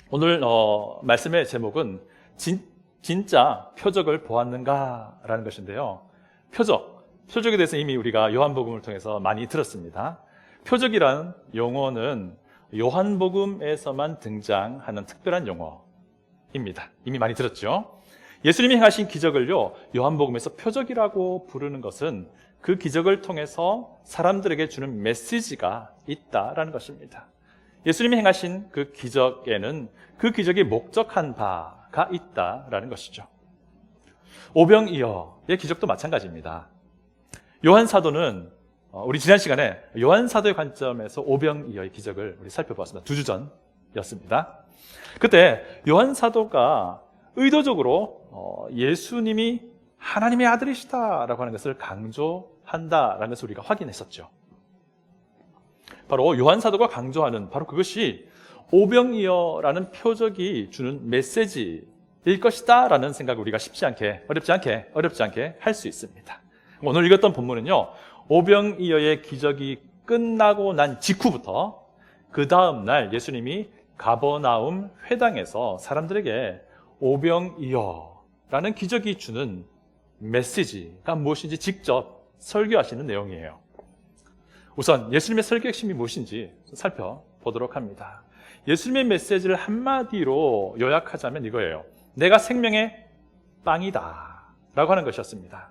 오늘 말씀의 제목은 진짜 표적을 보았는가라는 것인데요. 표적에 대해서 이미 우리가 요한복음을 통해서 많이 들었습니다. 표적이라는 용어는 요한복음에서만 등장하는 특별한 용어입니다. 이미 많이 들었죠. 예수님이 행하신 기적을요, 요한복음에서 표적이라고 부르는 것은 그 기적을 통해서 사람들에게 주는 메시지가 있다라는 것입니다. 예수님이 행하신 그 기적에는 그 기적이 목적한 바가 있다라는 것이죠. 오병이어의 기적도 마찬가지입니다. 요한 사도는 우리 지난 시간에 요한 사도의 관점에서 오병이어의 기적을 우리 살펴보았습니다. 2주 전이었습니다. 그때 요한 사도가 의도적으로 예수님이 하나님의 아들이시다라고 하는 것을 강조한다라는 것을 우리가 확인했었죠. 바로 요한 사도가 강조하는 바로 그것이 오병이어라는 표적이 주는 메시지일 것이다 라는 생각을 우리가 어렵지 않게 할 수 있습니다. 오늘 읽었던 본문은요, 오병이어의 기적이 끝나고 난 직후부터 그 다음 날 예수님이 가버나움 회당에서 사람들에게 오병이어라는 기적이 주는 메시지가 무엇인지 직접 설교하시는 내용이에요. 우선 예수님의 설교 핵심이 무엇인지 살펴보도록 합니다. 예수님의 메시지를 한마디로 요약하자면 이거예요. 내가 생명의 빵이다 라고 하는 것이었습니다.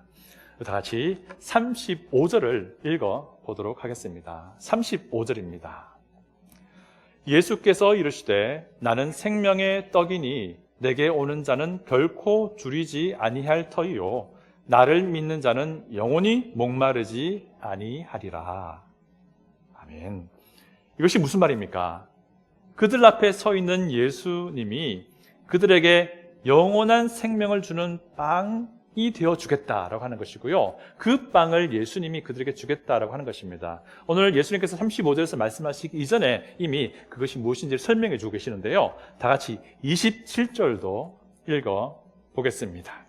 다 같이 35절을 읽어보도록 하겠습니다. 35절입니다. 예수께서 이르시되 나는 생명의 떡이니 내게 오는 자는 결코 줄이지 아니할 터이요 나를 믿는 자는 영원히 목마르지 아니하리라. 아멘. 이것이 무슨 말입니까? 그들 앞에 서 있는 예수님이 그들에게 영원한 생명을 주는 빵이 되어 주겠다라고 하는 것이고요. 그 빵을 예수님이 그들에게 주겠다라고 하는 것입니다. 오늘 예수님께서 35절에서 말씀하시기 이전에 이미 그것이 무엇인지를 설명해 주고 계시는데요. 다 같이 27절도 읽어보겠습니다.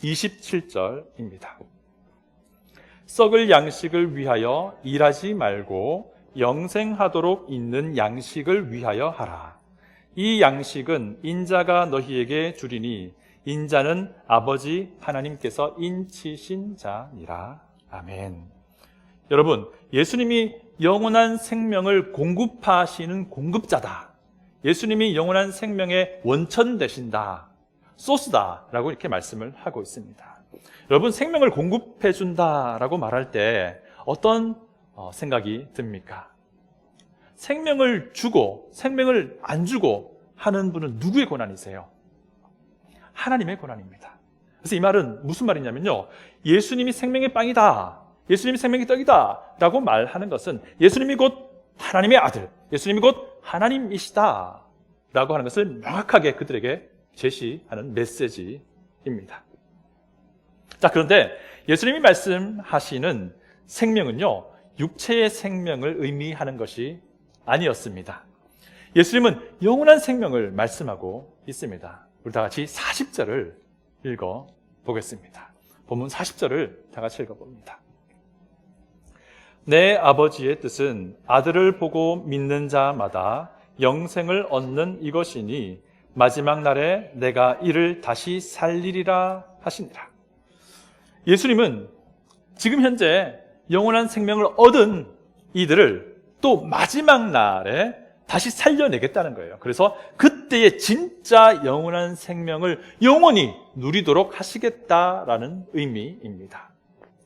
27절입니다. 썩을 양식을 위하여 일하지 말고 영생하도록 있는 양식을 위하여 하라. 이 양식은 인자가 너희에게 주리니 인자는 아버지 하나님께서 인치신 자니라. 아멘. 여러분, 예수님이 영원한 생명을 공급하시는 공급자다. 예수님이 영원한 생명의 원천 되신다. 소스다라고 이렇게 말씀을 하고 있습니다. 여러분, 생명을 공급해 준다라고 말할 때 어떤 생각이 듭니까? 생명을 주고 생명을 안 주고 하는 분은 누구의 권한이세요? 하나님의 권한입니다. 그래서 이 말은 무슨 말이냐면요, 예수님이 생명의 빵이다, 예수님이 생명의 떡이다 라고 말하는 것은 예수님이 곧 하나님의 아들, 예수님이 곧 하나님이시다 라고 하는 것을 명확하게 그들에게 제시하는 메시지입니다. 자, 그런데 예수님이 말씀하시는 생명은요, 육체의 생명을 의미하는 것이 아니었습니다. 예수님은 영원한 생명을 말씀하고 있습니다. 우리 다 같이 40절을 읽어보겠습니다. 본문 40절을 다 같이 읽어봅니다. 내 아버지의 뜻은 아들을 보고 믿는 자마다 영생을 얻는 이것이니 마지막 날에 내가 이를 다시 살리리라 하시니라. 예수님은 지금 현재 영원한 생명을 얻은 이들을 또 마지막 날에 다시 살려내겠다는 거예요. 그래서 그때의 진짜 영원한 생명을 영원히 누리도록 하시겠다라는 의미입니다.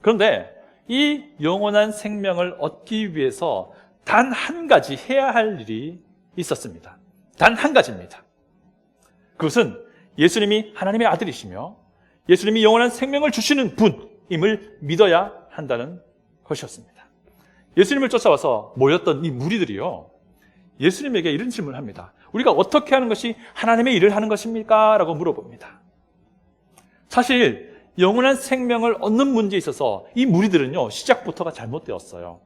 그런데 이 영원한 생명을 얻기 위해서 단 한 가지 해야 할 일이 있었습니다. 단 한 가지입니다. 그것은 예수님이 하나님의 아들이시며 예수님이 영원한 생명을 주시는 분임을 믿어야 한다는 것이었습니다. 예수님을 쫓아와서 모였던 이 무리들이요, 예수님에게 이런 질문을 합니다. 우리가 어떻게 하는 것이 하나님의 일을 하는 것입니까? 라고 물어봅니다. 사실 영원한 생명을 얻는 문제에 있어서 이 무리들은요, 시작부터가 잘못되었어요.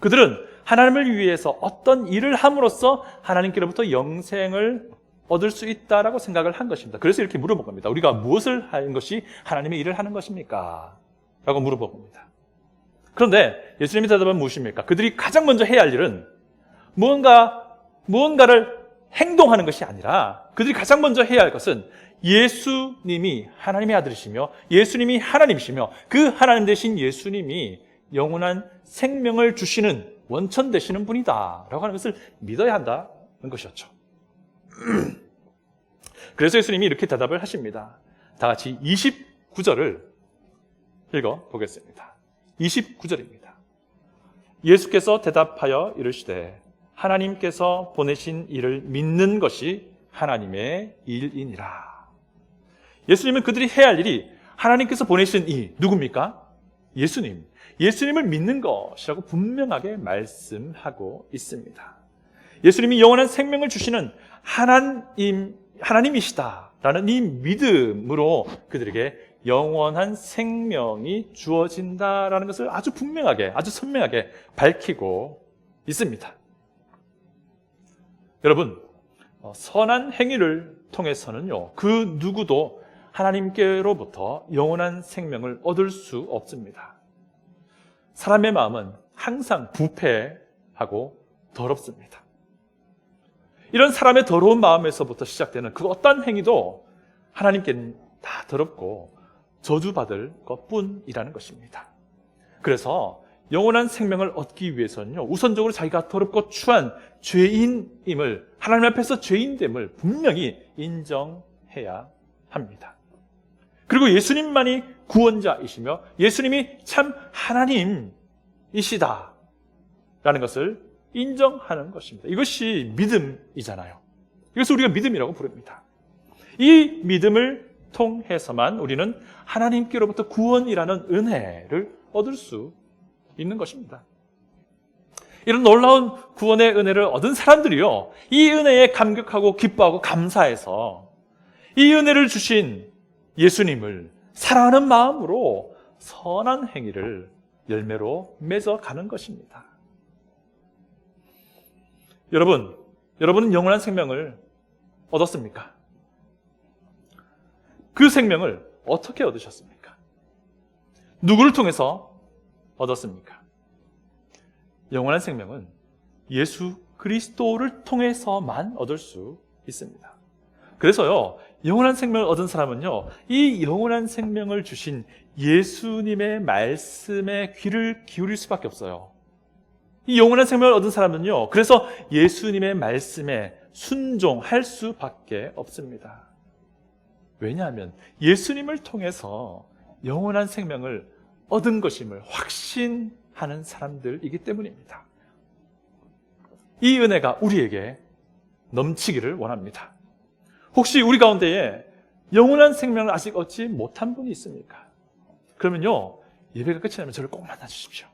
그들은 하나님을 위해서 어떤 일을 함으로써 하나님께로부터 영생을 얻을 수 있다라고 생각을 한 것입니다. 그래서 이렇게 물어본 겁니다. 우리가 무엇을 하는 것이 하나님의 일을 하는 것입니까? 라고 물어본 겁니다. 그런데 예수님의 대답은 무엇입니까? 그들이 가장 먼저 해야 할 일은 무언가를 행동하는 것이 아니라 그들이 가장 먼저 해야 할 것은 예수님이 하나님의 아들이시며 예수님이 하나님이시며 그 하나님 되신 예수님이 영원한 생명을 주시는 원천 되시는 분이다 라고 하는 것을 믿어야 한다는 것이었죠. 그래서 예수님이 이렇게 대답을 하십니다. 다 같이 29절을 읽어보겠습니다. 29절입니다. 예수께서 대답하여 이르시되 하나님께서 보내신 이를 믿는 것이 하나님의 일이니라. 예수님은 그들이 해야 할 일이 하나님께서 보내신 이 누굽니까? 예수님을 믿는 것이라고 분명하게 말씀하고 있습니다. 예수님이 영원한 생명을 주시는 하나님이시다라는 이 믿음으로 그들에게 영원한 생명이 주어진다라는 것을 아주 분명하게, 아주 선명하게 밝히고 있습니다. 여러분, 선한 행위를 통해서는요, 그 누구도 하나님께로부터 영원한 생명을 얻을 수 없습니다. 사람의 마음은 항상 부패하고 더럽습니다. 이런 사람의 더러운 마음에서부터 시작되는 그 어떤 행위도 하나님께는 다 더럽고 저주받을 것뿐이라는 것입니다. 그래서 영원한 생명을 얻기 위해서는요, 우선적으로 자기가 더럽고 추한 죄인임을, 하나님 앞에서 죄인됨을 분명히 인정해야 합니다. 그리고 예수님만이 구원자이시며 예수님이 참 하나님이시다 라는 것을 인정하는 것입니다. 이것이 믿음이잖아요. 이것을 우리가 믿음이라고 부릅니다. 이 믿음을 통해서만 우리는 하나님께로부터 구원이라는 은혜를 얻을 수 있는 것입니다. 이런 놀라운 구원의 은혜를 얻은 사람들이요, 이 은혜에 감격하고 기뻐하고 감사해서 이 은혜를 주신 예수님을 사랑하는 마음으로 선한 행위를 열매로 맺어가는 것입니다. 여러분은 영원한 생명을 얻었습니까? 그 생명을 어떻게 얻으셨습니까? 누구를 통해서 얻었습니까? 영원한 생명은 예수 그리스도를 통해서만 얻을 수 있습니다. 그래서요, 영원한 생명을 얻은 사람은요, 이 영원한 생명을 주신 예수님의 말씀에 귀를 기울일 수밖에 없어요. 이 영원한 생명을 얻은 사람은요, 그래서 예수님의 말씀에 순종할 수밖에 없습니다. 왜냐하면 예수님을 통해서 영원한 생명을 얻은 것임을 확신하는 사람들이기 때문입니다. 이 은혜가 우리에게 넘치기를 원합니다. 혹시 우리 가운데에 영원한 생명을 아직 얻지 못한 분이 있습니까? 그러면요, 예배가 끝이 나면 저를 꼭 만나주십시오.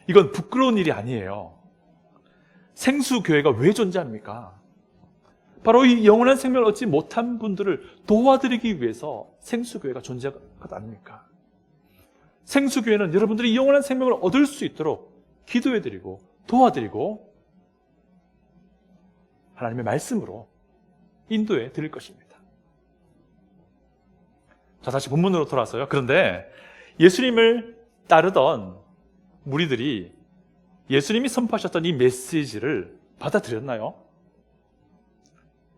이건 부끄러운 일이 아니에요. 생수교회가 왜 존재합니까? 바로 이 영원한 생명을 얻지 못한 분들을 도와드리기 위해서 생수교회가 존재한 것 아닙니까? 생수교회는 여러분들이 영원한 생명을 얻을 수 있도록 기도해드리고 도와드리고 하나님의 말씀으로 인도해 드릴 것입니다. 자, 다시 본문으로 돌아와서요. 그런데 예수님을 따르던 무리들이 예수님이 선포하셨던 이 메시지를 받아들였나요?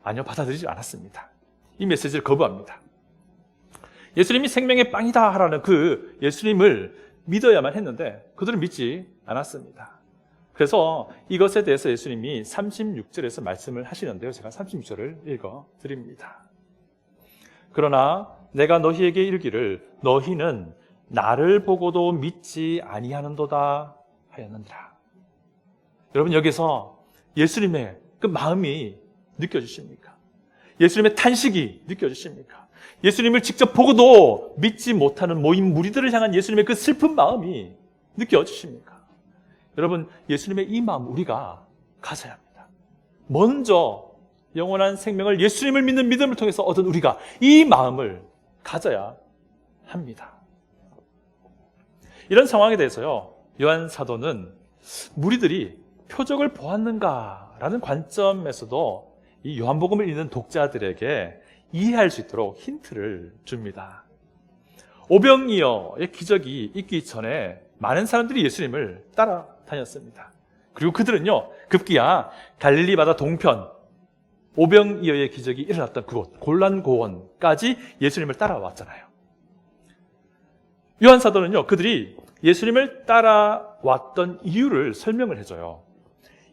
아니요, 받아들이지 않았습니다. 이 메시지를 거부합니다. 예수님이 생명의 빵이다 하라는 그 예수님을 믿어야만 했는데 그들은 믿지 않았습니다. 그래서 이것에 대해서 예수님이 36절에서 말씀을 하시는데요. 제가 36절을 읽어드립니다. 그러나 내가 너희에게 이르기를 너희는 나를 보고도 믿지 아니하는도다 하였느니라. 여러분, 여기서 예수님의 그 마음이 느껴지십니까? 예수님의 탄식이 느껴지십니까? 예수님을 직접 보고도 믿지 못하는 모임 무리들을 향한 예수님의 그 슬픈 마음이 느껴지십니까? 여러분, 예수님의 이 마음 우리가 가져야 합니다. 먼저 영원한 생명을 예수님을 믿는 믿음을 통해서 얻은 우리가 이 마음을 가져야 합니다. 이런 상황에 대해서요, 요한 사도는 무리들이 표적을 보았는가라는 관점에서도 이 요한복음을 읽는 독자들에게 이해할 수 있도록 힌트를 줍니다. 오병이어의 기적이 있기 전에 많은 사람들이 예수님을 따라다녔습니다. 그리고 그들은요, 급기야 갈릴리 바다 동편, 오병이어의 기적이 일어났던 그곳 골란고원까지 예수님을 따라왔잖아요. 요한 사도는요, 그들이 예수님을 따라왔던 이유를 설명을 해줘요.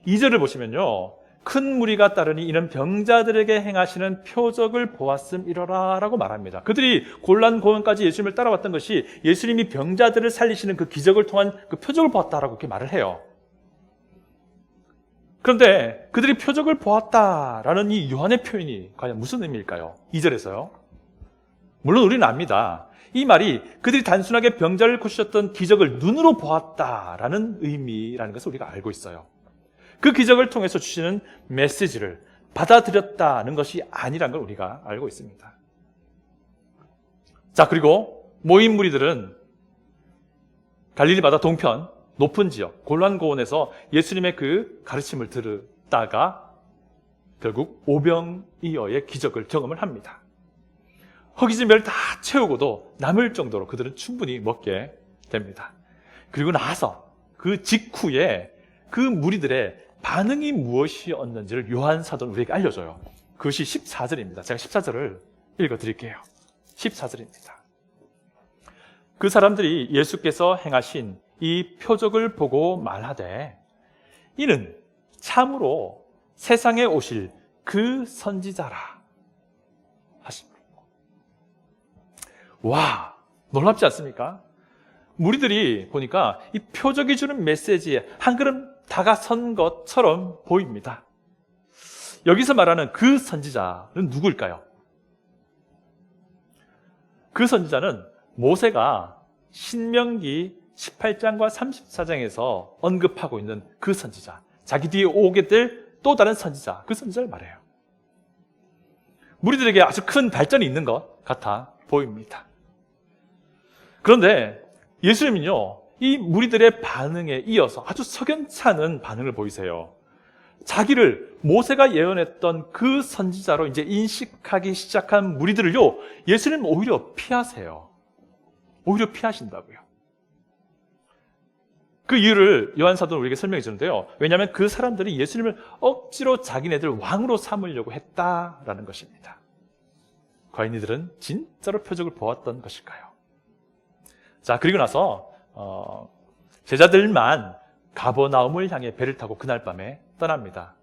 2절을 보시면요, 큰 무리가 따르니 이는 병자들에게 행하시는 표적을 보았음이로라 라고 말합니다. 그들이 골란고원까지 예수님을 따라왔던 것이 예수님이 병자들을 살리시는 그 기적을 통한 그 표적을 보았다라고 이렇게 말을 해요. 그런데 그들이 표적을 보았다라는 이 요한의 표현이 과연 무슨 의미일까요? 2절에서요. 물론 우리는 압니다. 이 말이 그들이 단순하게 병자를 고치셨던 기적을 눈으로 보았다라는 의미라는 것을 우리가 알고 있어요. 그 기적을 통해서 주시는 메시지를 받아들였다는 것이 아니라는 걸 우리가 알고 있습니다. 자, 그리고 모인 무리들은 갈릴리 바다 동편 높은 지역 골란고원에서 예수님의 그 가르침을 들었다가 결국 오병이어의 기적을 경험을 합니다. 허기진 배를 다 채우고도 남을 정도로 그들은 충분히 먹게 됩니다. 그리고 나서 그 직후에 그 무리들의 반응이 무엇이었는지를 요한 사도는 우리에게 알려줘요. 그것이 14절입니다. 제가 14절을 읽어드릴게요. 14절입니다. 그 사람들이 예수께서 행하신 이 표적을 보고 말하되 이는 참으로 세상에 오실 그 선지자라 하십니다. 와, 놀랍지 않습니까? 무리들이 보니까 이 표적이 주는 메시지에 한 걸음 다가선 것처럼 보입니다. 여기서 말하는 그 선지자는 누구일까요? 그 선지자는 모세가 신명기 18장과 34장에서 언급하고 있는 그 선지자, 자기 뒤에 오게 될 또 다른 선지자, 그 선지자를 말해요. 무리들에게 아주 큰 발전이 있는 것 같아 보입니다. 그런데 예수님은요, 이 무리들의 반응에 이어서 아주 석연찮은 반응을 보이세요. 자기를 모세가 예언했던 그 선지자로 이제 인식하기 시작한 무리들을요, 예수님은 오히려 피하세요. 오히려 피하신다고요. 그 이유를 요한 사도는 우리에게 설명해 주는데요. 왜냐하면 그 사람들이 예수님을 억지로 자기네들 왕으로 삼으려고 했다라는 것입니다. 과연 이들은 진짜로 표적을 보았던 것일까요? 자, 그리고 나서 제자들만 가버나움을 향해 배를 타고 그날 밤에 떠납니다.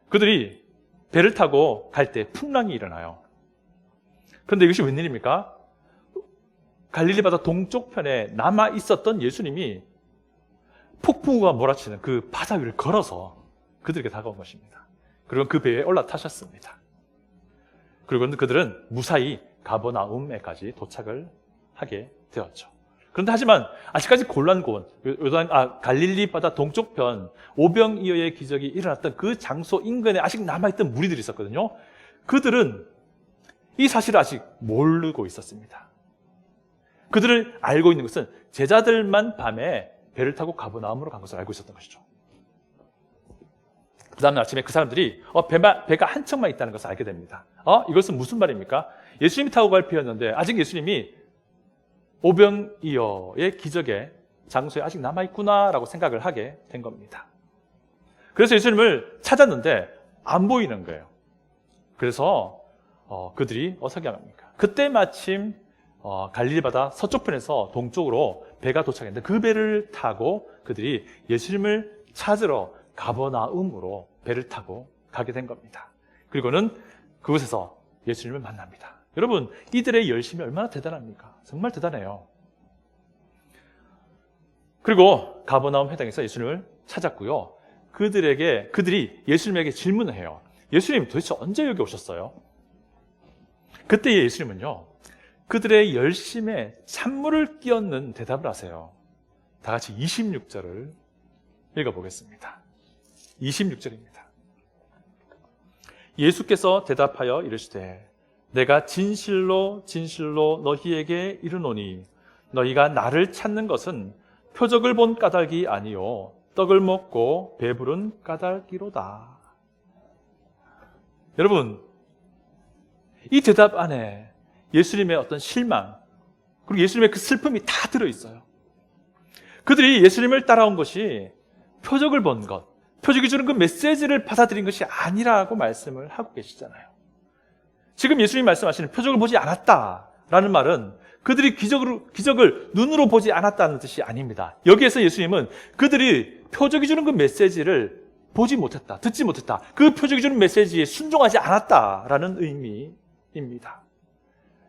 그들이 배를 타고 갈 때 풍랑이 일어나요. 그런데 이것이 웬일입니까? 갈릴리 바다 동쪽 편에 남아 있었던 예수님이 폭풍우가 몰아치는 그 바다 위를 걸어서 그들에게 다가온 것입니다. 그리고 그 배에 올라타셨습니다. 그리고 그들은 무사히 가버나움에까지 도착을 하게 되었죠. 그런데 하지만 아직까지 골란고원, 갈릴리 바다 동쪽편 오병이어의 기적이 일어났던 그 장소 인근에 아직 남아있던 무리들이 있었거든요. 그들은 이 사실을 아직 모르고 있었습니다. 그들을 알고 있는 것은 제자들만 밤에 배를 타고 가버나움으로 간 것을 알고 있었던 것이죠. 그 다음날 아침에 그 사람들이 배가 한 척만 있다는 것을 알게 됩니다. 이것은 무슨 말입니까? 예수님이 타고 갈 배였는데 아직 예수님이 오병이어의 기적의 장소에 아직 남아있구나라고 생각을 하게 된 겁니다. 그래서 예수님을 찾았는데 안 보이는 거예요. 그래서 그들이 어떻게 합니까? 그때 마침 갈릴리 바다 서쪽편에서 동쪽으로 배가 도착했는데 그 배를 타고 그들이 예수님을 찾으러 가버나움으로 배를 타고 가게 된 겁니다. 그리고는 그곳에서 예수님을 만납니다. 여러분, 이들의 열심이 얼마나 대단합니까? 정말 대단해요. 그리고 가버나움 회당에서 예수님을 찾았고요. 그들이 예수님에게 질문을 해요. 예수님, 도대체 언제 여기 오셨어요? 그때 예수님은요, 그들의 열심에 찬물을 끼얹는 대답을 하세요. 다 같이 26절을 읽어보겠습니다. 26절입니다. 예수께서 대답하여 이르시되 내가 진실로 진실로 너희에게 이르노니 너희가 나를 찾는 것은 표적을 본 까닭이 아니요 떡을 먹고 배부른 까닭이로다. 여러분, 이 대답 안에 예수님의 어떤 실망 그리고 예수님의 그 슬픔이 다 들어있어요. 그들이 예수님을 따라온 것이 표적을 본 것, 표적이 주는 그 메시지를 받아들인 것이 아니라고 말씀을 하고 계시잖아요. 지금 예수님 말씀하시는 표적을 보지 않았다라는 말은 그들이 기적을 눈으로 보지 않았다는 뜻이 아닙니다. 여기에서 예수님은 그들이 표적이 주는 그 메시지를 보지 못했다, 듣지 못했다, 그 표적이 주는 메시지에 순종하지 않았다라는 의미입니다.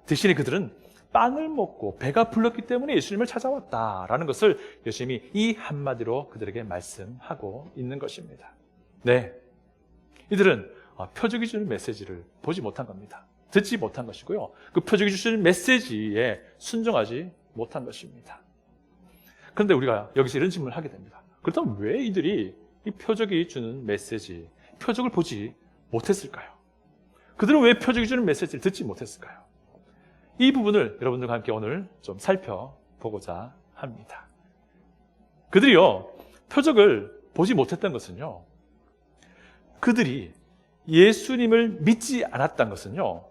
대신에 그들은 빵을 먹고 배가 불렀기 때문에 예수님을 찾아왔다라는 것을 예수님이 이 한마디로 그들에게 말씀하고 있는 것입니다. 네, 이들은 표적이 주는 메시지를 보지 못한 겁니다. 듣지 못한 것이고요. 그 표적이 주시는 메시지에 순종하지 못한 것입니다. 그런데 우리가 여기서 이런 질문을 하게 됩니다. 그렇다면 왜 이들이 이 표적이 주는 메시지, 표적을 보지 못했을까요? 그들은 왜 표적이 주는 메시지를 듣지 못했을까요? 이 부분을 여러분들과 함께 오늘 좀 살펴보고자 합니다. 그들이요, 표적을 보지 못했던 것은요, 그들이 예수님을 믿지 않았던 것은요,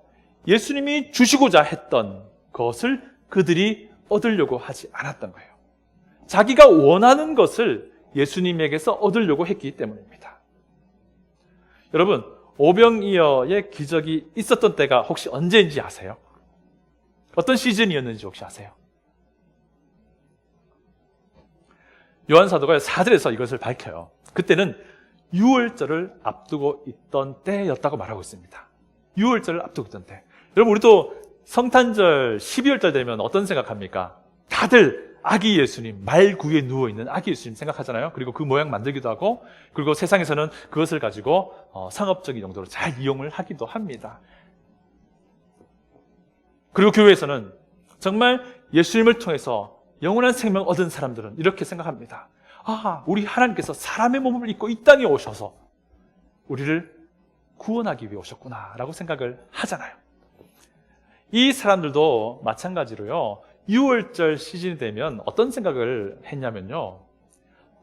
예수님이 주시고자 했던 것을 그들이 얻으려고 하지 않았던 거예요. 자기가 원하는 것을 예수님에게서 얻으려고 했기 때문입니다. 여러분, 오병이어의 기적이 있었던 때가 혹시 언제인지 아세요? 어떤 시즌이었는지 혹시 아세요? 요한사도가 사절에서 이것을 밝혀요. 그때는 유월절을 앞두고 있던 때였다고 말하고 있습니다. 유월절을 앞두고 있던 때. 여러분, 우리도 성탄절 12월달 되면 어떤 생각합니까? 다들 아기 예수님, 말구에 누워있는 아기 예수님 생각하잖아요. 그리고 그 모양 만들기도 하고, 그리고 세상에서는 그것을 가지고 상업적인 용도로 잘 이용을 하기도 합니다. 그리고 교회에서는 정말 예수님을 통해서 영원한 생명 얻은 사람들은 이렇게 생각합니다. 아, 우리 하나님께서 사람의 몸을 입고 이 땅에 오셔서 우리를 구원하기 위해 오셨구나 라고 생각을 하잖아요. 이 사람들도 마찬가지로요, 6월절 시즌이 되면 어떤 생각을 했냐면요,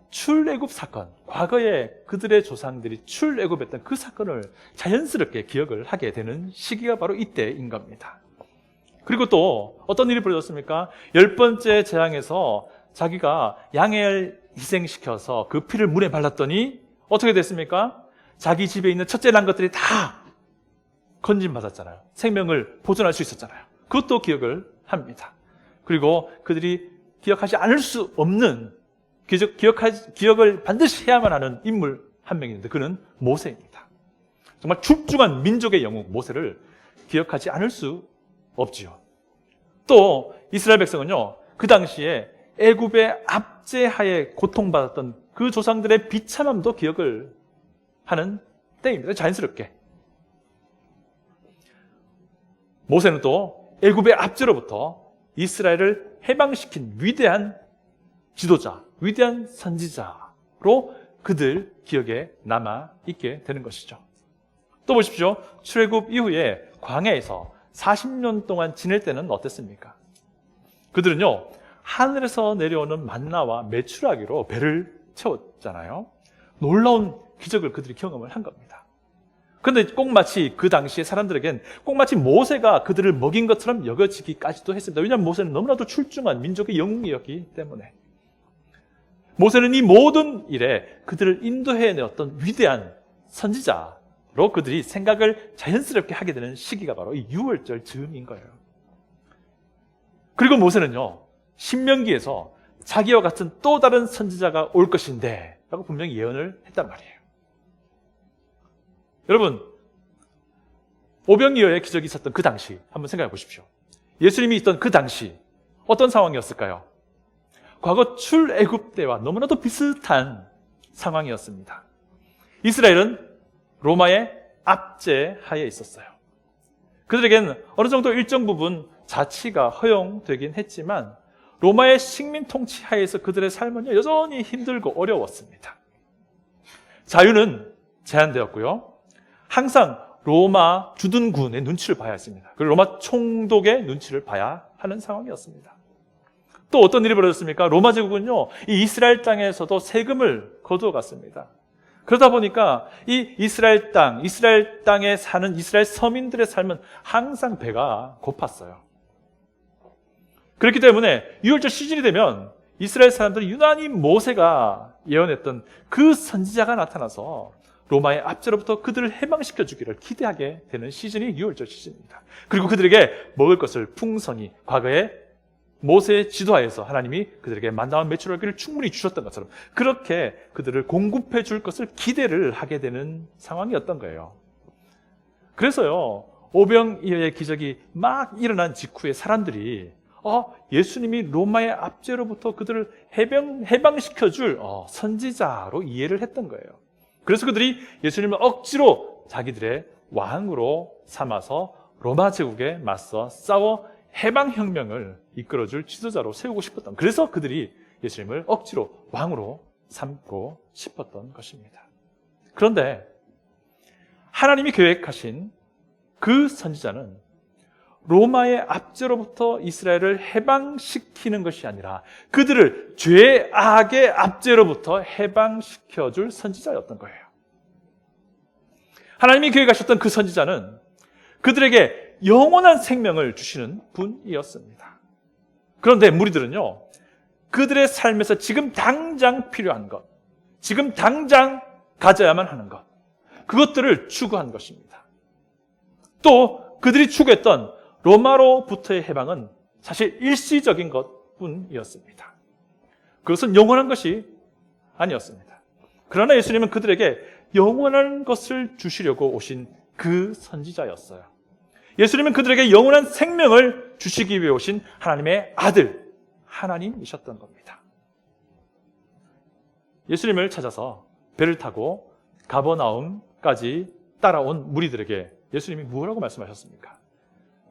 출애굽 사건, 과거에 그들의 조상들이 출애굽했던 그 사건을 자연스럽게 기억을 하게 되는 시기가 바로 이때인 겁니다. 그리고 또 어떤 일이 벌어졌습니까? 10번째 재앙에서 자기가 양을 희생시켜서 그 피를 물에 발랐더니 어떻게 됐습니까? 자기 집에 있는 첫째 난 것들이 다 건진받았잖아요. 생명을 보존할 수 있었잖아요. 그것도 기억을 합니다. 그리고 그들이 기억하지 않을 수 없는, 기억을 반드시 해야만 하는 인물 한 명이 있는데 그는 모세입니다. 정말 출중한 민족의 영웅 모세를 기억하지 않을 수 없지요. 또 이스라엘 백성은요, 그 당시에 애굽의 압제하에 고통받았던 그 조상들의 비참함도 기억을 하는 때입니다. 자연스럽게. 모세는 또 애굽의 압제로부터 이스라엘을 해방시킨 위대한 지도자, 위대한 선지자로 그들 기억에 남아있게 되는 것이죠. 또 보십시오. 출애굽 이후에 광야에서 40년 동안 지낼 때는 어땠습니까? 그들은요, 하늘에서 내려오는 만나와 메추라기로 배를 채웠잖아요. 놀라운 기적을 그들이 경험을 한 겁니다. 그런데 꼭 마치 그 당시의 사람들에겐 꼭 마치 모세가 그들을 먹인 것처럼 여겨지기까지도 했습니다. 왜냐하면 모세는 너무나도 출중한 민족의 영웅이었기 때문에. 모세는 이 모든 일에 그들을 인도해내었던 위대한 선지자로 그들이 생각을 자연스럽게 하게 되는 시기가 바로 이 6월절 즈음인 거예요. 그리고 모세는요, 신명기에서 자기와 같은 또 다른 선지자가 올 것인데 라고 분명히 예언을 했단 말이에요. 여러분, 오병이어의 기적이 있었던 그 당시 한번 생각해 보십시오. 예수님이 있던 그 당시 어떤 상황이었을까요? 과거 출애굽 때와 너무나도 비슷한 상황이었습니다. 이스라엘은 로마의 압제하에 있었어요. 그들에게는 어느 정도 일정 부분 자치가 허용되긴 했지만 로마의 식민 통치 하에서 그들의 삶은 여전히 힘들고 어려웠습니다. 자유는 제한되었고요. 항상 로마 주둔군의 눈치를 봐야 했습니다. 그리고 로마 총독의 눈치를 봐야 하는 상황이었습니다. 또 어떤 일이 벌어졌습니까? 로마 제국은요, 이 이스라엘 땅에서도 세금을 거두어 갔습니다. 그러다 보니까 이 이스라엘 땅에 사는 이스라엘 서민들의 삶은 항상 배가 고팠어요. 그렇기 때문에 6월절 시즌이 되면 이스라엘 사람들은 유난히 모세가 예언했던 그 선지자가 나타나서 로마의 압제로부터 그들을 해방시켜 주기를 기대하게 되는 시즌이 6월절 시즌입니다. 그리고 그들에게 먹을 것을 풍성히 과거에 모세의 지도하에서 하나님이 그들에게 만나와 메추라기를 충분히 주셨던 것처럼 그렇게 그들을 공급해 줄 것을 기대를 하게 되는 상황이었던 거예요. 그래서요, 오병이어의 기적이 막 일어난 직후에 사람들이 예수님이 로마의 압제로부터 그들을 해방시켜줄 선지자로 이해를 했던 거예요. 그래서 그들이 예수님을 억지로 자기들의 왕으로 삼아서 로마 제국에 맞서 싸워 해방혁명을 이끌어줄 지도자로 세우고 싶었던, 그래서 그들이 예수님을 억지로 왕으로 삼고 싶었던 것입니다. 그런데 하나님이 계획하신 그 선지자는 로마의 압제로부터 이스라엘을 해방시키는 것이 아니라 그들을 죄악의 압제로부터 해방시켜줄 선지자였던 거예요. 하나님이 계획하셨던 그 선지자는 그들에게 영원한 생명을 주시는 분이었습니다. 그런데 무리들은요, 그들의 삶에서 지금 당장 필요한 것, 지금 당장 가져야만 하는 것, 그것들을 추구한 것입니다. 또 그들이 추구했던 로마로부터의 해방은 사실 일시적인 것뿐이었습니다. 그것은 영원한 것이 아니었습니다. 그러나 예수님은 그들에게 영원한 것을 주시려고 오신 그 선지자였어요. 예수님은 그들에게 영원한 생명을 주시기 위해 오신 하나님의 아들, 하나님이셨던 겁니다. 예수님을 찾아서 배를 타고 가버나움까지 따라온 무리들에게 예수님이 뭐라고 말씀하셨습니까?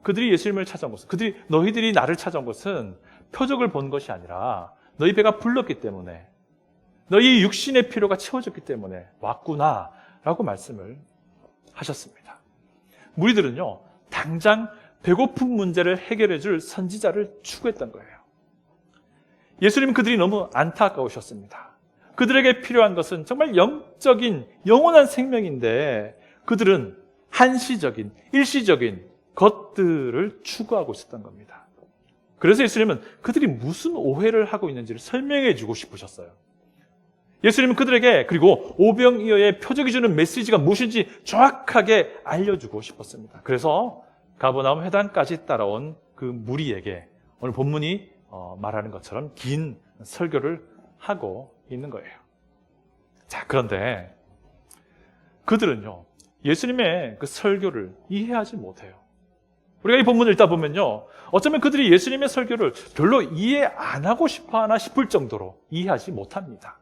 그들이 예수님을 찾아온 것은, 너희들이 나를 찾아온 것은 표적을 본 것이 아니라 너희 배가 불렀기 때문에, 너희 육신의 필요가 채워졌기 때문에 왔구나 라고 말씀을 하셨습니다. 무리들은요, 당장 배고픈 문제를 해결해 줄 선지자를 추구했던 거예요. 예수님은 그들이 너무 안타까우셨습니다. 그들에게 필요한 것은 정말 영적인 영원한 생명인데 그들은 한시적인, 일시적인 것들을 추구하고 있었던 겁니다. 그래서 예수님은 그들이 무슨 오해를 하고 있는지를 설명해 주고 싶으셨어요. 예수님은 그들에게, 그리고 오병이어의 표적이 주는 메시지가 무엇인지 정확하게 알려주고 싶었습니다. 그래서 가버나움 회당까지 따라온 그 무리에게 오늘 본문이 말하는 것처럼 긴 설교를 하고 있는 거예요. 자, 그런데 그들은요, 예수님의 그 설교를 이해하지 못해요. 우리가 이 본문을 읽다 보면요, 어쩌면 그들이 예수님의 설교를 별로 이해 안 하고 싶어 하나 싶을 정도로 이해하지 못합니다.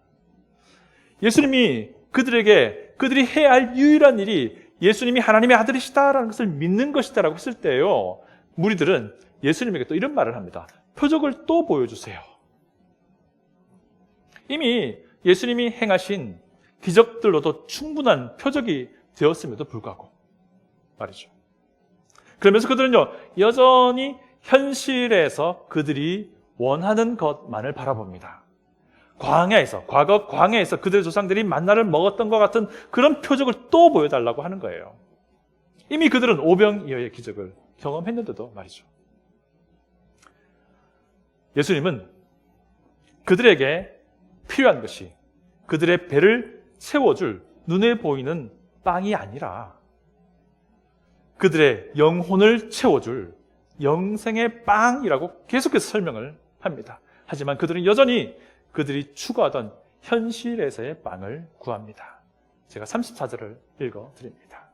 예수님이 그들에게 그들이 해야 할 유일한 일이 예수님이 하나님의 아들이시다라는 것을 믿는 것이다라고 했을 때요, 무리들은 예수님에게 또 이런 말을 합니다. 표적을 또 보여주세요. 이미 예수님이 행하신 기적들로도 충분한 표적이 되었음에도 불구하고 말이죠. 그러면서 그들은요, 여전히 현실에서 그들이 원하는 것만을 바라봅니다. 과거 광야에서 그들의 조상들이 만나를 먹었던 것 같은 그런 표적을 또 보여달라고 하는 거예요. 이미 그들은 오병이어의 기적을 경험했는데도 말이죠. 예수님은 그들에게 필요한 것이 그들의 배를 채워줄 눈에 보이는 빵이 아니라 그들의 영혼을 채워줄 영생의 빵이라고 계속해서 설명을 합니다. 하지만 그들은 여전히 그들이 추구하던 현실에서의 빵을 구합니다. 제가 34절을 읽어드립니다.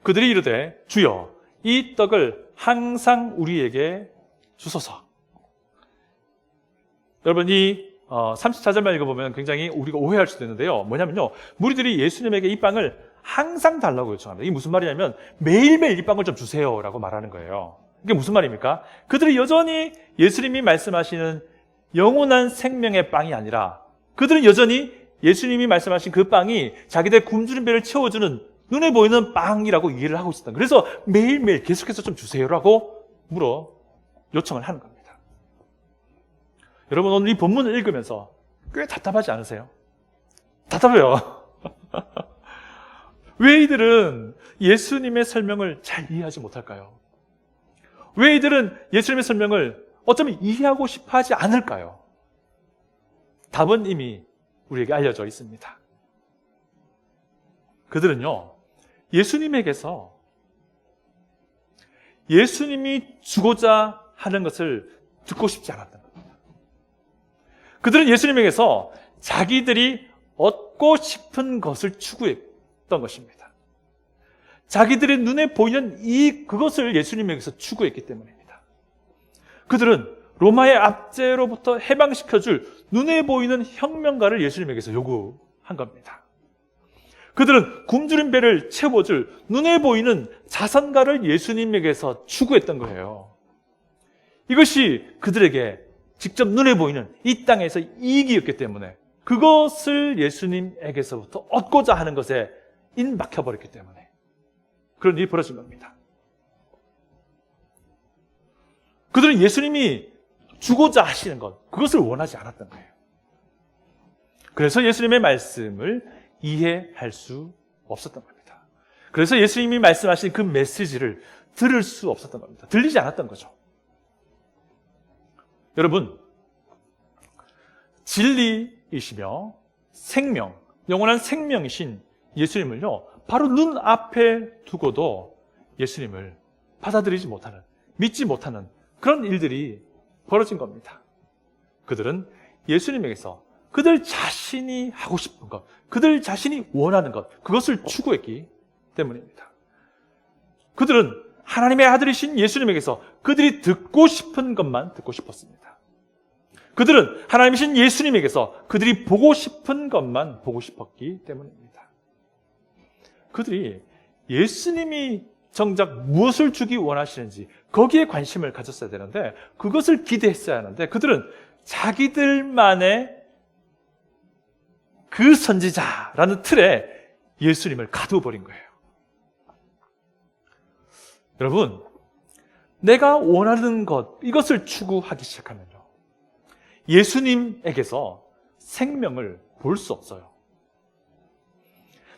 그들이 이르되 주여 이 떡을 항상 우리에게 주소서. 여러분, 이 34절만 읽어보면 굉장히 우리가 오해할 수도 있는데요. 뭐냐면요, 무리들이 예수님에게 이 빵을 항상 달라고 요청합니다. 이게 무슨 말이냐면 매일매일 이 빵을 좀 주세요 라고 말하는 거예요. 이게 무슨 말입니까? 그들이 여전히 예수님이 말씀하시는 영원한 생명의 빵이 아니라 그들은 여전히 예수님이 말씀하신 그 빵이 자기들 굶주린 배를 채워주는 눈에 보이는 빵이라고 이해를 하고 있었다. 그래서 매일매일 계속해서 좀 주세요라고 요청을 하는 겁니다. 여러분, 오늘 이 본문을 읽으면서 꽤 답답하지 않으세요? 답답해요. 왜 이들은 예수님의 설명을 잘 이해하지 못할까요? 왜 이들은 예수님의 설명을 어쩌면 이해하고 싶어 하지 않을까요? 답은 이미 우리에게 알려져 있습니다. 그들은요, 예수님에게서 예수님이 주고자 하는 것을 듣고 싶지 않았던 겁니다. 그들은 예수님에게서 자기들이 얻고 싶은 것을 추구했던 것입니다. 자기들의 눈에 보이는 그것을 예수님에게서 추구했기 때문입니다. 그들은 로마의 압제로부터 해방시켜줄 눈에 보이는 혁명가를 예수님에게서 요구한 겁니다. 그들은 굶주린 배를 채워줄 눈에 보이는 자선가를 예수님에게서 추구했던 거예요. 이것이 그들에게 직접 눈에 보이는 이 땅에서 이익이었기 때문에 그것을 예수님에게서부터 얻고자 하는 것에 인박혀버렸기 때문에 그런 일이 벌어진 겁니다. 그들은 예수님이 주고자 하시는 것, 그것을 원하지 않았던 거예요. 그래서 예수님의 말씀을 이해할 수 없었던 겁니다. 그래서 예수님이 말씀하신 그 메시지를 들을 수 없었던 겁니다. 들리지 않았던 거죠. 여러분, 진리이시며 생명, 영원한 생명이신 예수님을요, 바로 눈앞에 두고도 예수님을 받아들이지 못하는, 믿지 못하는 그런 일들이 벌어진 겁니다. 그들은 예수님에게서 그들 자신이 하고 싶은 것, 그들 자신이 원하는 것, 그것을 추구했기 때문입니다. 그들은 하나님의 아들이신 예수님에게서 그들이 듣고 싶은 것만 듣고 싶었습니다. 그들은 하나님이신 예수님에게서 그들이 보고 싶은 것만 보고 싶었기 때문입니다. 그들이 예수님이 정작 무엇을 주기 원하시는지 거기에 관심을 가졌어야 되는데, 그것을 기대했어야 하는데, 그들은 자기들만의 그 선지자라는 틀에 예수님을 가두어버린 거예요. 여러분, 내가 원하는 것, 이것을 추구하기 시작하면요, 예수님에게서 생명을 볼 수 없어요.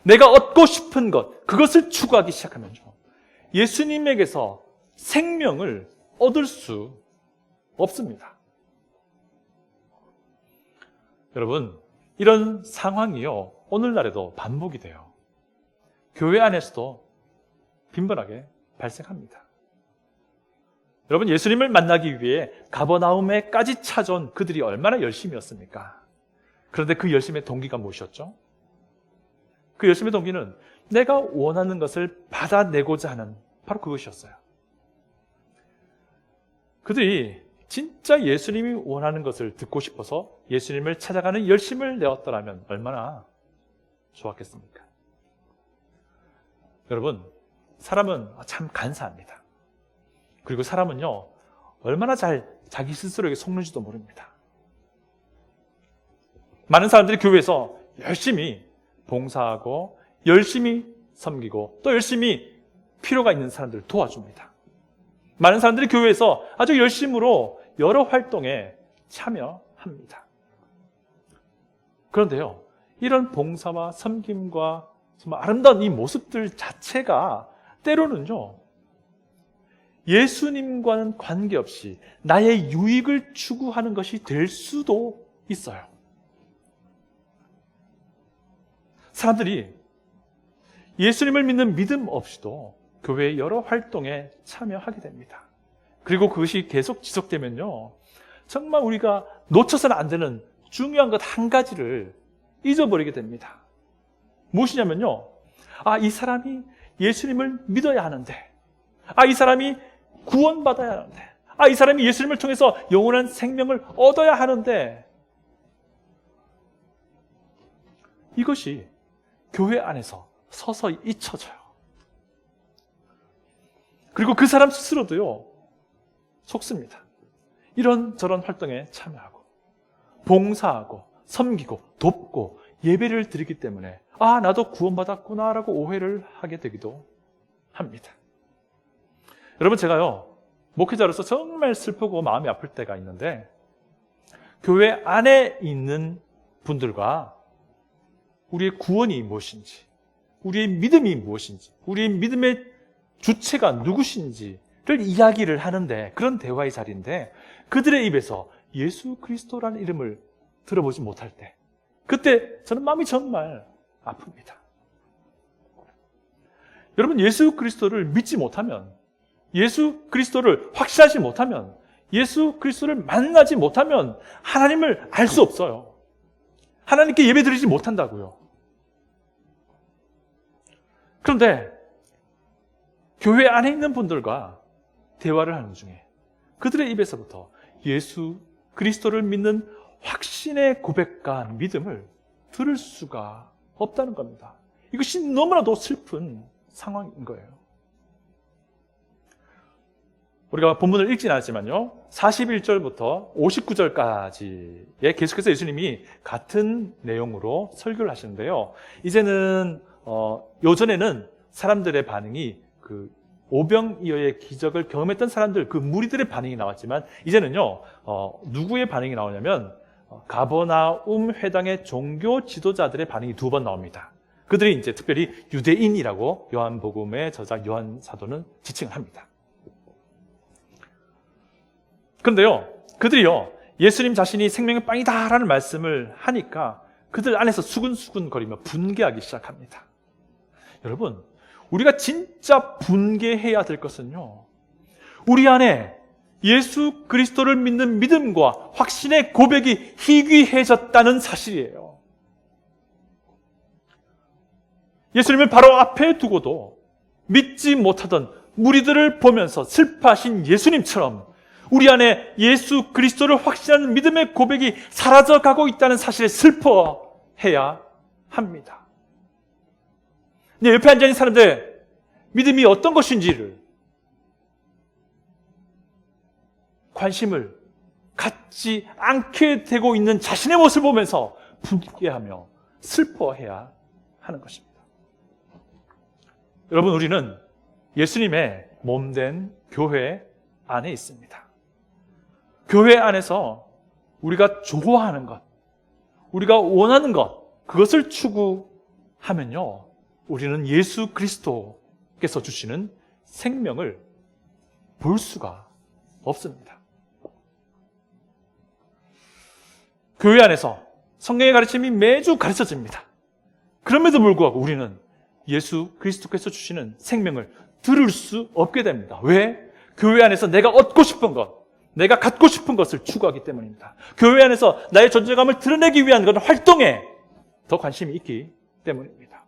내가 얻고 싶은 것, 그것을 추구하기 시작하면요, 예수님에게서 생명을 얻을 수 없습니다. 여러분, 이런 상황이요, 오늘날에도 반복이 돼요. 교회 안에서도 빈번하게 발생합니다. 여러분, 예수님을 만나기 위해 가버나움에까지 찾아온 그들이 얼마나 열심이었습니까? 그런데 그 열심의 동기가 무엇이었죠? 그 열심의 동기는 내가 원하는 것을 받아내고자 하는 바로 그것이었어요. 그들이 진짜 예수님이 원하는 것을 듣고 싶어서 예수님을 찾아가는 열심을 내었더라면 얼마나 좋았겠습니까? 여러분, 사람은 참 간사합니다. 그리고 사람은요, 얼마나 잘 자기 스스로에게 속는지도 모릅니다. 많은 사람들이 교회에서 열심히 봉사하고 열심히 섬기고 또 열심히 필요가 있는 사람들을 도와줍니다. 많은 사람들이 교회에서 아주 열심으로 여러 활동에 참여합니다. 그런데요, 이런 봉사와 섬김과 정말 아름다운 이 모습들 자체가 때로는요, 예수님과는 관계없이 나의 유익을 추구하는 것이 될 수도 있어요. 사람들이 예수님을 믿는 믿음 없이도 교회의 여러 활동에 참여하게 됩니다. 그리고 그것이 계속 지속되면요, 정말 우리가 놓쳐서는 안 되는 중요한 것 한 가지를 잊어버리게 됩니다. 무엇이냐면요, 이 사람이 예수님을 믿어야 하는데, 이 사람이 구원받아야 하는데, 이 사람이 예수님을 통해서 영원한 생명을 얻어야 하는데, 이것이 교회 안에서 서서히 잊혀져요. 그리고 그 사람 스스로도요, 속습니다. 이런저런 활동에 참여하고 봉사하고 섬기고 돕고 예배를 드리기 때문에 나도 구원받았구나라고 오해를 하게 되기도 합니다. 여러분, 제가요, 목회자로서 정말 슬프고 마음이 아플 때가 있는데, 교회 안에 있는 분들과 우리의 구원이 무엇인지, 우리의 믿음이 무엇인지, 우리의 믿음의 주체가 누구신지를 이야기를 하는데, 그런 대화의 자리인데, 그들의 입에서 예수 그리스도라는 이름을 들어보지 못할 때, 그때 저는 마음이 정말 아픕니다. 여러분, 예수 그리스도를 믿지 못하면, 예수 그리스도를 확신하지 못하면, 예수 그리스도를 만나지 못하면 하나님을 알 수 없어요. 하나님께 예배드리지 못한다고요. 그런데 교회 안에 있는 분들과 대화를 하는 중에 그들의 입에서부터 예수 그리스도를 믿는 확신의 고백과 믿음을 들을 수가 없다는 겁니다. 이것이 너무나도 슬픈 상황인 거예요. 우리가 본문을 읽진 않았지만요, 41절부터 59절까지에 계속해서 예수님이 같은 내용으로 설교를 하시는데요, 이제는 요전에는 사람들의 반응이 그 오병이어의 기적을 경험했던 사람들, 그 무리들의 반응이 나왔지만, 이제는요 누구의 반응이 나오냐면 가버나움 회당의 종교 지도자들의 반응이 2번 나옵니다. 그들이 이제 특별히 유대인이라고 요한복음의 저자 요한 사도는 지칭을 합니다. 그런데요, 그들이요 예수님 자신이 생명의 빵이다라는 말씀을 하니까 그들 안에서 수근수근거리며 분개하기 시작합니다. 여러분, 우리가 진짜 분개해야 될 것은요, 우리 안에 예수 그리스도를 믿는 믿음과 확신의 고백이 희귀해졌다는 사실이에요. 예수님을 바로 앞에 두고도 믿지 못하던 무리들을 보면서 슬퍼하신 예수님처럼 우리 안에 예수 그리스도를 확신하는 믿음의 고백이 사라져가고 있다는 사실에 슬퍼해야 합니다. 옆에 앉아있는 사람들, 믿음이 어떤 것인지를 관심을 갖지 않게 되고 있는 자신의 모습을 보면서 분개하며 슬퍼해야 하는 것입니다. 여러분, 우리는 예수님의 몸된 교회 안에 있습니다. 교회 안에서 우리가 좋아하는 것, 우리가 원하는 것, 그것을 추구하면요, 우리는 예수 그리스도께서 주시는 생명을 볼 수가 없습니다. 교회 안에서 성경의 가르침이 매주 가르쳐집니다. 그럼에도 불구하고 우리는 예수 그리스도께서 주시는 생명을 들을 수 없게 됩니다. 왜? 교회 안에서 내가 얻고 싶은 것, 내가 갖고 싶은 것을 추구하기 때문입니다. 교회 안에서 나의 존재감을 드러내기 위한 그런 활동에 더 관심이 있기 때문입니다.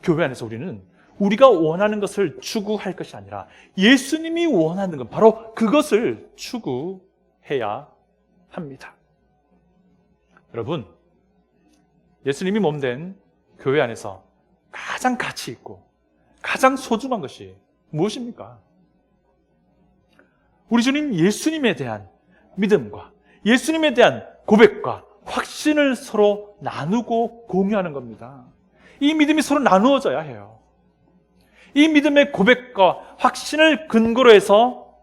교회 안에서 우리는 우리가 원하는 것을 추구할 것이 아니라 예수님이 원하는 것, 바로 그것을 추구해야 합니다. 여러분, 예수님이 몸된 교회 안에서 가장 가치 있고 가장 소중한 것이 무엇입니까? 우리 주님 예수님에 대한 믿음과 예수님에 대한 고백과 확신을 서로 나누고 공유하는 겁니다. 이 믿음이 서로 나누어져야 해요. 이 믿음의 고백과 확신을 근거로 해서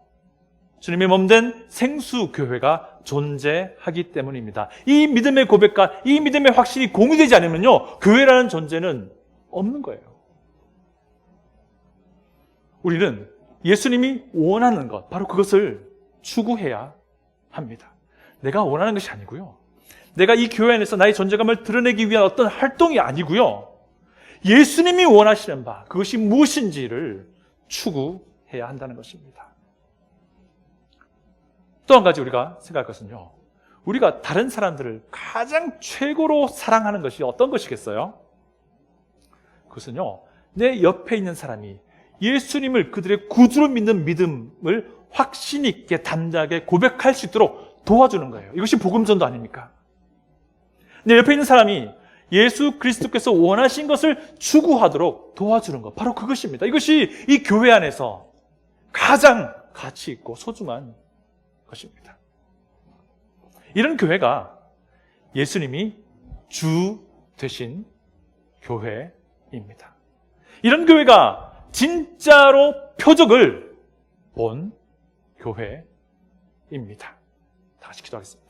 주님의 몸된 생수교회가 존재하기 때문입니다. 이 믿음의 고백과 이 믿음의 확신이 공유되지 않으면요, 교회라는 존재는 없는 거예요. 우리는 예수님이 원하는 것, 바로 그것을 추구해야 합니다. 내가 원하는 것이 아니고요, 내가 이 교회 안에서 나의 존재감을 드러내기 위한 어떤 활동이 아니고요, 예수님이 원하시는 바, 그것이 무엇인지를 추구해야 한다는 것입니다. 또 한 가지 우리가 생각할 것은요, 우리가 다른 사람들을 가장 최고로 사랑하는 것이 어떤 것이겠어요? 그것은요, 내 옆에 있는 사람이 예수님을 그들의 구주로 믿는 믿음을 확신 있게 담대하게 고백할 수 있도록 도와주는 거예요. 이것이 복음전도 아닙니까? 내 옆에 있는 사람이 예수 그리스도께서 원하신 것을 추구하도록 도와주는 것, 바로 그것입니다. 이것이 이 교회 안에서 가장 가치 있고 소중한 것입니다. 이런 교회가 예수님이 주 되신 교회입니다. 이런 교회가 진짜로 표적을 본 교회입니다. 다 같이 기도하겠습니다.